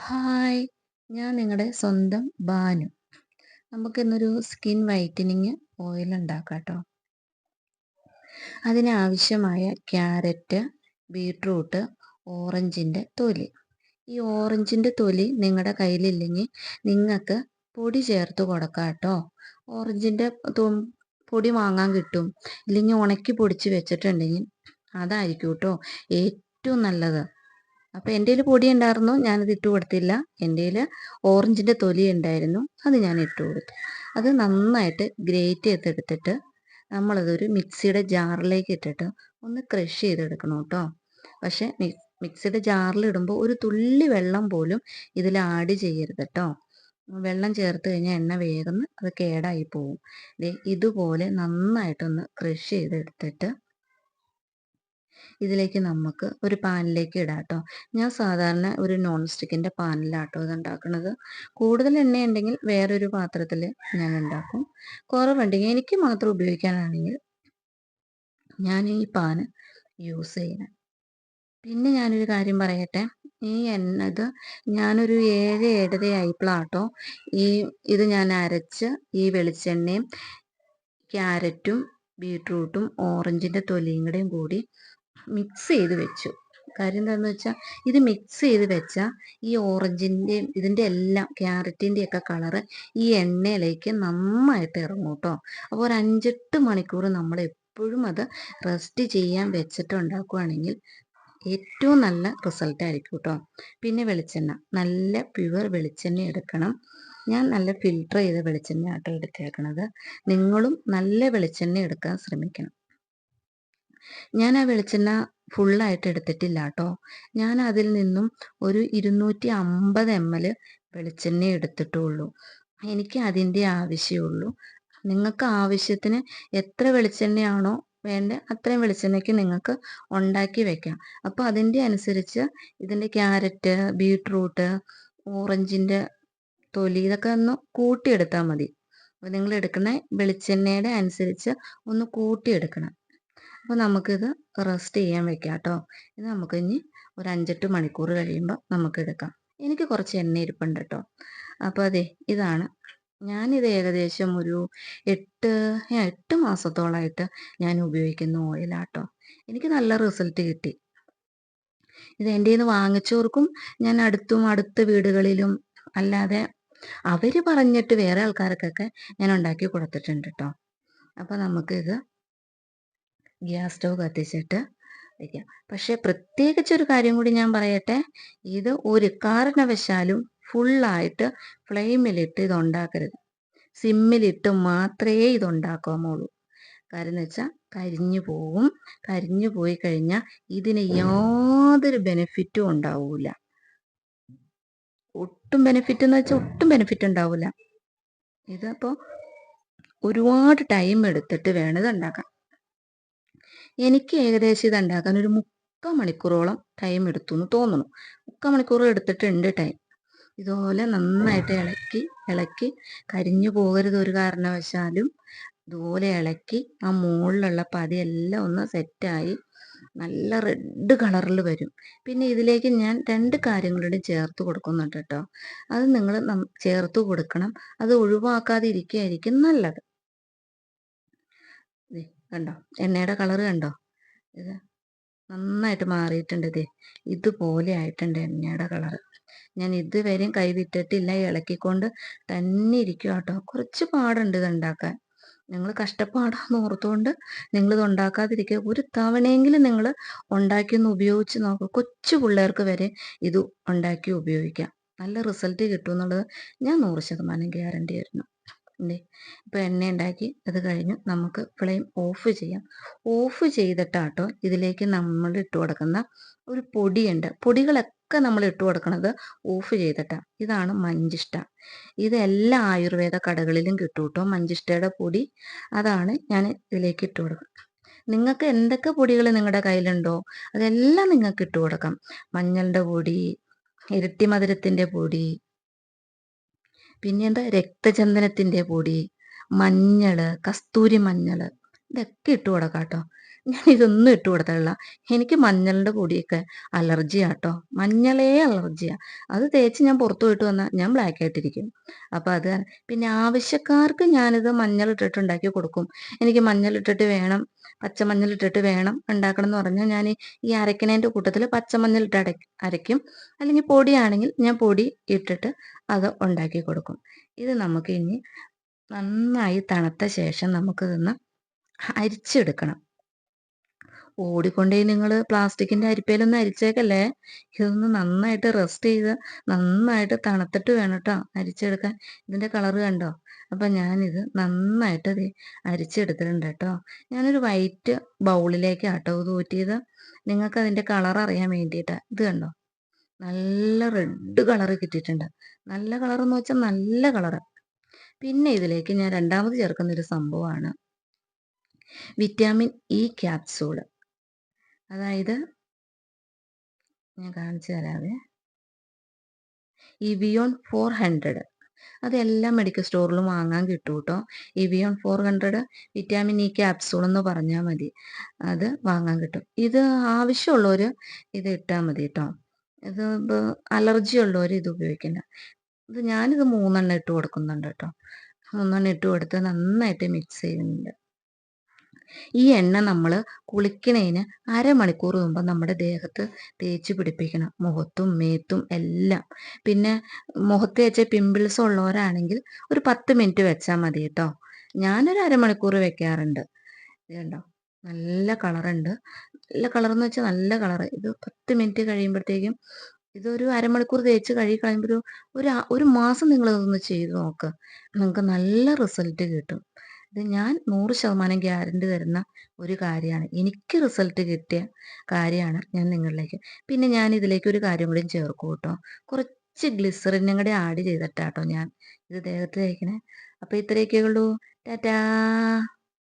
Hi! ഞാൻ നിങ്ങളുടെ സ്വന്തം ബാനു. നമുക്കിന്നൊരു സ്കിൻ വൈറ്റനിങ് ഓയിൽ ഉണ്ടാക്കാട്ടോ. അതിനാവശ്യമായ ക്യാരറ്റ്, ബീട്രൂട്ട്, ഓറഞ്ചിൻ്റെ തൊലി. ഈ ഓറഞ്ചിൻ്റെ തൊലി നിങ്ങളുടെ കയ്യിലില്ലെങ്കിൽ നിങ്ങൾക്ക് പൊടി ചേർത്ത് കൊടുക്കാട്ടോ. ഓറഞ്ചിൻ്റെ പൊടി വാങ്ങാൻ കിട്ടും. ഇല്ലെങ്കിൽ ഉണക്കി പൊടിച്ച് വെച്ചിട്ടുണ്ടെങ്കിൽ അതായിരിക്കും കേട്ടോ ഏറ്റവും നല്ലത്. അപ്പോൾ എൻ്റെ കയ്യിൽ പൊടി ഉണ്ടായിരുന്നു, ഞാനത് ഇട്ട് കൊടുത്തില്ല. എൻ്റെ കയ്യിൽ ഓറഞ്ചിൻ്റെ തൊലി ഉണ്ടായിരുന്നു, അത് ഞാൻ ഇട്ട് കൊടുത്തു. അത് നന്നായിട്ട് ഗ്രേറ്റ് ചെയ്തെടുത്തിട്ട് നമ്മളതൊരു മിക്സിയുടെ ജാറിലേക്ക് ഇട്ടിട്ട് ഒന്ന് ക്രഷ് ചെയ്തെടുക്കണം കേട്ടോ. പക്ഷേ മിക്സിയുടെ ജാറിലിടുമ്പോൾ ഒരു തുള്ളി വെള്ളം പോലും ഇതിൽ ആഡ് ചെയ്യരുത് കേട്ടോ. വെള്ളം ചേർത്ത് കഴിഞ്ഞാൽ എണ്ണ വേഗം അത് കേടായി പോവും. ഇതുപോലെ നന്നായിട്ടൊന്ന് ക്രഷ് ചെയ്തെടുത്തിട്ട് ഇതിലേക്ക് നമുക്ക് ഒരു പാനിലേക്ക് ഇടാം കേട്ടോ. ഞാൻ സാധാരണ ഒരു നോൺ സ്റ്റിക്കിൻ്റെ പാനിലാട്ടോ ഇത് ഉണ്ടാക്കുന്നത്. കൂടുതൽ എണ്ണയുണ്ടെങ്കിൽ വേറൊരു പാത്രത്തിൽ ഞാൻ ഉണ്ടാക്കും. കുറവുണ്ടെങ്കിൽ എനിക്ക് മാത്രം ഉപയോഗിക്കാനാണെങ്കിൽ ഞാൻ ഈ പാന് യൂസ് ചെയ്യുന്നത്. പിന്നെ ഞാനൊരു കാര്യം പറയട്ടെ, ഈ ഇത് ഞാനൊരു 7-7:30 ആയപ്പോഴാട്ടോ ഇത് ഞാൻ അരച്ച് ഈ വെളിച്ചെണ്ണയും ക്യാരറ്റും ബീട്രൂട്ടും ഓറഞ്ചിൻ്റെ തൊലിയും കൂടി മിക്സ് ചെയ്ത് വെച്ചു. കാര്യം എന്താണെന്ന് വെച്ചാൽ ഇത് മിക്സ് ചെയ്ത് വെച്ചാൽ ഈ ഓറഞ്ചിൻ്റെയും ഇതിൻ്റെ എല്ലാം ക്യാരറ്റിൻ്റെയൊക്കെ കളറ് ഈ എണ്ണയിലേക്ക് നന്നായിട്ട് ഇറങ്ങും കേട്ടോ. അപ്പോൾ ഒരു 5-8 മണിക്കൂർ നമ്മൾ എപ്പോഴും അത് റെസ്റ്റ് ചെയ്യാൻ വെച്ചിട്ട് ഉണ്ടാക്കുകയാണെങ്കിൽ ഏറ്റവും നല്ല റിസൾട്ട് ആയിരിക്കും കേട്ടോ. പിന്നെ വെളിച്ചെണ്ണ, നല്ല പ്യുവർ വെളിച്ചെണ്ണ എടുക്കണം. ഞാൻ നല്ല ഫിൽട്ടർ ചെയ്ത വെളിച്ചെണ്ണ ആട്ടോ എടുത്തേക്കണത്. നിങ്ങളും നല്ല വെളിച്ചെണ്ണ എടുക്കാൻ ശ്രമിക്കണം. ഞാൻ ആ വെളിച്ചെണ്ണ ഫുള്ളായിട്ട് എടുത്തിട്ടില്ല കേട്ടോ. ഞാൻ അതിൽ നിന്നും ഒരു 250 ml വെളിച്ചെണ്ണ എടുത്തിട്ടുള്ളൂ. എനിക്ക് അതിൻ്റെ ആവശ്യമുള്ളൂ. നിങ്ങൾക്ക് ആവശ്യത്തിന് എത്ര വെളിച്ചെണ്ണയാണോ വേണ്ടത് അത്രയും വെളിച്ചെണ്ണയ്ക്ക് നിങ്ങൾക്ക് ഉണ്ടാക്കി വെക്കാം. അപ്പോൾ അതിൻ്റെ അനുസരിച്ച് ഇതിൻ്റെ ക്യാരറ്റ്, ബീട്രൂട്ട്, ഓറഞ്ചിൻ്റെ തൊലി ഇതൊക്കെ ഒന്ന് കൂട്ടിയെടുത്താൽ മതി. അപ്പോൾ നിങ്ങൾ എടുക്കുന്ന വെളിച്ചെണ്ണയുടെ അനുസരിച്ച് ഒന്ന് കൂട്ടിയെടുക്കണം. അപ്പോൾ നമുക്കിത് റെസ്റ്റ് ചെയ്യാൻ വെക്കാം കേട്ടോ. ഇത് നമുക്കിനി ഒരു 5-8 മണിക്കൂർ കഴിയുമ്പോൾ നമുക്കെടുക്കാം. എനിക്ക് കുറച്ച് എണ്ണ ഇരിപ്പുണ്ട് കേട്ടോ. അപ്പോൾ അതെ, ഇതാണ്. ഞാനിത് ഏകദേശം ഒരു 8 മാസത്തോളമായിട്ട് ഞാൻ ഉപയോഗിക്കുന്ന ഓയിലാട്ടോ. എനിക്ക് നല്ല റിസൾട്ട് കിട്ടി. ഇത് എൻ്റെ കയ്യിൽ നിന്ന് വാങ്ങിച്ചവർക്കും ഞാൻ അടുത്ത വീടുകളിലും അല്ലാതെ അവർ പറഞ്ഞിട്ട് വേറെ ആൾക്കാർക്കൊക്കെ ഞാൻ ഉണ്ടാക്കി കൊടുത്തിട്ടുണ്ട് കേട്ടോ. അപ്പോൾ നമുക്കിത് ഗ്യാസ് സ്റ്റൗ കത്തിച്ചിട്ട് വയ്ക്കാം. പക്ഷേ പ്രത്യേകിച്ചൊരു കാര്യം കൂടി ഞാൻ പറയട്ടെ, ഇത് ഒരു കാരണവശാലും ഫുള്ളായിട്ട് ഫ്ലെയിമിലിട്ട് ഇത് ഉണ്ടാക്കരുത്. സിമ്മിലിട്ട് മാത്രമേ ഇത് ഉണ്ടാക്കാമുള്ളൂ. കാര്യം എന്ന് വെച്ചാൽ കരിഞ്ഞു പോവും. കരിഞ്ഞു പോയി കഴിഞ്ഞാൽ ഇതിന് യാതൊരു ബെനിഫിറ്റും ഉണ്ടാവില്ല. ഒട്ടും ബെനിഫിറ്റ് ഉണ്ടാവില്ല. ഇതിപ്പോൾ ഒരുപാട് ടൈം എടുത്തിട്ട് വേണം ഇത് ഉണ്ടാക്കാൻ. എനിക്ക് ഏകദേശം ഇത് ഉണ്ടാക്കാൻ ഒരു 3/4 മണിക്കൂറോളം ടൈം എടുത്തു എന്ന് തോന്നുന്നു. 3/4 മണിക്കൂർ എടുത്തിട്ടുണ്ട് ടൈം. ഇതുപോലെ നന്നായിട്ട് ഇളക്കി കരിഞ്ഞു പോകരുത് ഒരു കാരണവശാലും. ഇതുപോലെ ഇളക്കി ആ മുകളിലുള്ള പതയെല്ലാം ഒന്ന് സെറ്റായി നല്ല റെഡ് കളറിൽ വരും. പിന്നെ ഇതിലേക്ക് ഞാൻ 2 കാര്യങ്ങളുടെ ചേർത്ത് കൊടുക്കുന്നുണ്ട് കേട്ടോ. അത് നിങ്ങൾ ചേർത്ത് കൊടുക്കണം. അത് ഒഴിവാക്കാതെ ഇരിക്കുകയായിരിക്കും നല്ലത്. കണ്ടോ, എണ്ണയുടെ കളറ് കണ്ടോ? ഇത് നന്നായിട്ട് മാറിയിട്ടുണ്ട്. ഇതുപോലെ ആയിട്ടുണ്ട് എണ്ണയുടെ കളറ്. ഞാൻ ഇതുവരെയും കൈ വിട്ടിട്ടില്ല, ഇളക്കിക്കൊണ്ട് തന്നെ ഇരിക്കുക കേട്ടോ. കുറച്ച് പാടുണ്ട് ഇത് ഉണ്ടാക്കാൻ. നിങ്ങൾ കഷ്ടപ്പാടാന്ന് ഓർത്തുകൊണ്ട് നിങ്ങളിത് ഉണ്ടാക്കാതിരിക്കുക. ഒരു തവണയെങ്കിലും നിങ്ങൾ ഉണ്ടാക്കിയൊന്ന് ഉപയോഗിച്ച് നോക്കുക. കൊച്ചു പിള്ളേർക്ക് വരെ ഇത് ഉണ്ടാക്കി ഉപയോഗിക്കാം. നല്ല റിസൾട്ട് കിട്ടും എന്നുള്ളത് ഞാൻ 100% ഗ്യാരണ്ടി ആയിരുന്നു. ഇപ്പോൾ എണ്ണ ഉണ്ടാക്കി അത് കഴിഞ്ഞ് നമുക്ക് ഫ്ലെയിം ഓഫ് ചെയ്യാം. ഓഫ് ചെയ്തിട്ടാട്ടോ ഇതിലേക്ക് നമ്മൾ ഇട്ട് കൊടുക്കുന്ന ഒരു പൊടിയുണ്ട്. പൊടികളൊക്കെ നമ്മൾ ഇട്ട് കൊടുക്കുന്നത് ഓഫ് ചെയ്തിട്ടാണ്. ഇതാണ് മഞ്ചിഷ്ട. ഇത് എല്ലാ ആയുർവേദ കടകളിലും കിട്ടും കേട്ടോ. മഞ്ചിഷ്ടയുടെ പൊടി, അതാണ് ഞാൻ ഇതിലേക്ക് ഇട്ട് കൊടുക്കുന്നത്. നിങ്ങൾക്ക് എന്തൊക്കെ പൊടികൾ നിങ്ങളുടെ കയ്യിലുണ്ടോ അതെല്ലാം നിങ്ങൾക്ക് ഇട്ട് കൊടുക്കാം. മഞ്ഞളുടെ പൊടി, ഇരട്ടി മധുരത്തിൻ്റെ പൊടി, പിന്നെ എന്താ രക്തചന്ദനത്തിൻ്റെ പൊടി, മഞ്ഞൾ, കസ്തൂരി മഞ്ഞൾ, ഇതൊക്കെ ഇട്ട് കൊടുക്കാം കേട്ടോ. ഞാൻ ഇതൊന്നും ഇട്ട് കൊടുത്തിട്ടില്ല. എനിക്ക് മഞ്ഞളിന്റെ പൊടിയൊക്കെ അലർജിയാട്ടോ. മഞ്ഞളേ അലർജിയാ. അത് തേച്ച് ഞാൻ പുറത്ത് പോയിട്ട് വന്നാ ഞാൻ ബ്ലാക്ക് ആയിട്ടിരിക്കും. അപ്പൊ അത് പിന്നെ ആവശ്യക്കാർക്ക് ഞാനിത് മഞ്ഞളിട്ടിട്ട് ഉണ്ടാക്കി കൊടുക്കും. എനിക്ക് മഞ്ഞളിട്ടിട്ട് വേണം, പച്ചമഞ്ഞളിട്ടിട്ട് വേണം ഉണ്ടാക്കണം എന്ന് പറഞ്ഞാൽ ഞാൻ ഈ അരക്കണേന്റെ കൂട്ടത്തിൽ പച്ചമഞ്ഞളിട്ട് അരയ്ക്കും. അല്ലെങ്കിൽ പൊടിയാണെങ്കിൽ ഞാൻ പൊടി ഇട്ടിട്ട് അത് ഉണ്ടാക്കി കൊടുക്കും. ഇത് നമുക്ക് ഇനി നന്നായി തണുത്ത ശേഷം നമുക്കിതൊന്ന് അരിച്ചെടുക്കണം. ഓടിക്കൊണ്ടേ നിങ്ങൾ പ്ലാസ്റ്റിക്കിന്റെ അരിപ്പയിലൊന്നും അരിച്ചേക്കല്ലേ. ഇതൊന്ന് നന്നായിട്ട് റെസ്റ്റ് ചെയ്ത് നന്നായിട്ട് തണുത്തിട്ട് വേണം കേട്ടോ അരിച്ചെടുക്കാൻ. ഇതിന്റെ കളറ് കണ്ടോ? അപ്പൊ ഞാനിത് നന്നായിട്ട് ദേ അരിച്ചെടുത്തിട്ടുണ്ട് കേട്ടോ. ഞാനൊരു വൈറ്റ് ബൗളിലേക്കാട്ടോ ഇത് ഊറ്റിയത്. നിങ്ങൾക്ക് അതിന്റെ കളർ അറിയാൻ വേണ്ടിയിട്ടാ. ഇത് കണ്ടോ? നല്ല റെഡ് കളറ് കിട്ടിയിട്ടുണ്ട്. നല്ല കളറെന്ന് വെച്ചാൽ നല്ല കളറ്. പിന്നെ ഇതിലേക്ക് ഞാൻ രണ്ടാമത് ചേർക്കുന്ന ഒരു സംഭവമാണ് വിറ്റാമിൻ ഇ ക്യാപ്സൂള്. അതായത് ഞാൻ കാണിച്ചു തരാവേ. ഇവിയോൺ 400 അത് എല്ലാ മെഡിക്കൽ സ്റ്റോറിലും വാങ്ങാൻ കിട്ടും കേട്ടോ. ഇവിയോൺ 400 വിറ്റാമിൻ ഇ ക്യാപ്സൂൾ എന്ന് പറഞ്ഞാൽ മതി. അത് വാങ്ങാൻ കിട്ടും. ഇത് ആവശ്യമുള്ളവർ ഇത് ഇട്ടാൽ മതി കേട്ടോ. ഇത് ഇപ്പോൾ അലർജി ഉള്ളവർ ഇത് ഉപയോഗിക്കില്ല. ഞാനിത് 3 ഇട്ട് കൊടുക്കുന്നുണ്ട് കേട്ടോ. 3 ഇട്ട് കൊടുത്ത് നന്നായിട്ട് മിക്സ് ചെയ്യുന്നുണ്ട്. ഈ എണ്ണ നമ്മൾ കുളിക്കണേന് അരമണിക്കൂർ മുമ്പ് നമ്മുടെ ദേഹത്ത് തേച്ച് പിടിപ്പിക്കണം. മുഖത്തും മേത്തും എല്ലാം. പിന്നെ മുഖത്ത് വെച്ച പിമ്പിൾസ് ഉള്ളവരാണെങ്കിൽ ഒരു 10 മിനിറ്റ് വെച്ചാൽ മതി കേട്ടോ. ഞാനൊരു അരമണിക്കൂർ വെക്കാറുണ്ട്. ഇത് കണ്ടോ? നല്ല കളറുണ്ട്. നല്ല കളറെന്ന് വെച്ചാൽ നല്ല കളറ്. ഇത് 10 മിനിറ്റ് കഴിയുമ്പോഴത്തേക്കും ഇതൊരു അരമണിക്കൂർ തേച്ച് കഴുകി കഴിയുമ്പോൾ ഒരു മാസം നിങ്ങളിതൊന്ന് ചെയ്ത് നോക്ക്. നിങ്ങൾക്ക് നല്ല റിസൾട്ട് കിട്ടും. ഇത് ഞാൻ 100% ഗ്യാരണ്ടി തരുന്ന ഒരു കാര്യമാണ്. എനിക്ക് റിസൾട്ട് കിട്ടിയ കാര്യമാണ് ഞാൻ നിങ്ങളിലേക്ക്. പിന്നെ ഞാൻ ഇതിലേക്ക് ഒരു കാര്യം കൂടി ചേർക്കും കേട്ടോ. കുറച്ച് ഗ്ലിസറിനും കൂടി ആഡ് ചെയ്തിട്ടാട്ടോ ഞാൻ ഇത് ദേഹത്ത് തേക്കണേ. അപ്പോൾ ഇത്രയൊക്കെ ഉള്ളൂ. ടാറ്റാ.